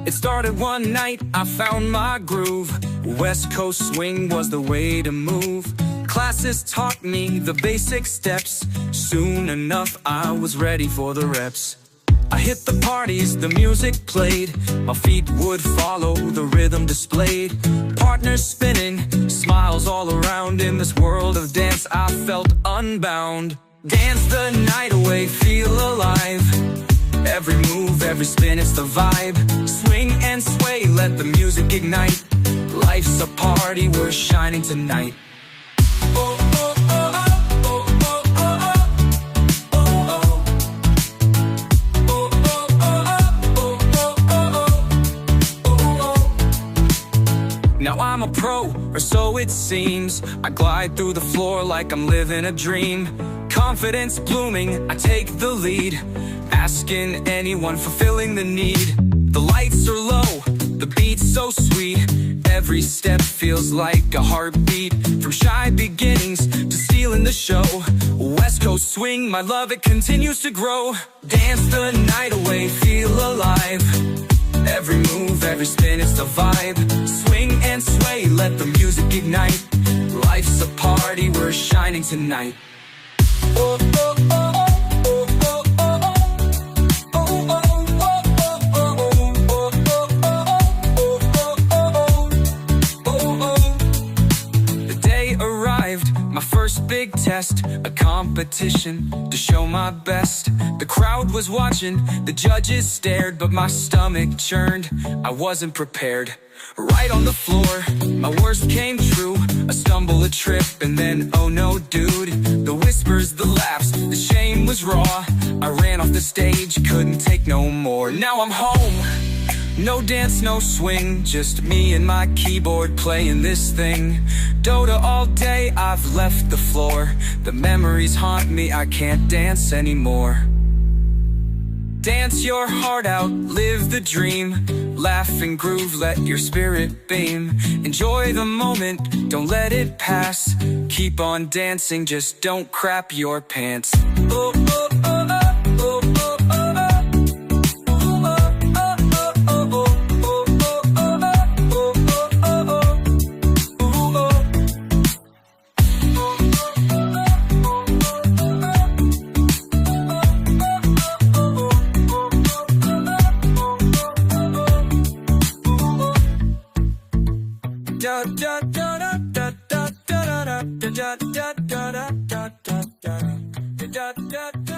It started one night, I found my groove. West Coast swing was the way to move. Classes taught me the basic steps. Soon enough, I was ready for the reps. I hit the parties, the music played. My feet would follow, the rhythm displayed. Partners spinning, smiles all around. In this world of dance, I felt unbound. Dance the night away, feel alive. Every move, every spin, it's the vibe. Swing and sway, let the music ignite. Life's a party, we're shining tonight. Oh, oh, oh, oh, oh, oh, oh, oh, oh, oh, oh. Now I'm a pro, or so it seems. I glide through the floor like I'm living a dream. Confidence blooming, I take the lead. Asking anyone, fulfilling the need. The lights are low, the beat's so sweet. Every step feels like a heartbeat. From shy beginnings to stealing the show. West Coast swing, my love, it continues to grow. Dance the night away, feel alive. Every move, every spin, it's the vibe. Swing and sway, let the music ignite. Life's a party, we're shining tonight. Oh, oh, oh. My first big test, a competition to show my best. The crowd was watching, the judges stared, but my stomach churned, I wasn't prepared. Right on the floor, my worst came true. A stumble, a trip, and then oh no dude. The whispers, the laughs, the shame was raw. I ran off the stage, couldn't take no more. Now I'm home, no dance, no swing, just me and my keyboard playing this thing. Dota all day, I've left the floor. The memories haunt me, I can't dance anymore. Dance your heart out, live the dream. Laugh and groove, let your spirit beam. Enjoy the moment, don't let it pass. Keep on dancing, just don't crap your pants. Oh, oh, oh, oh, oh, oh, oh, oh. Da da da da da da da da da da da da da da da da da da da.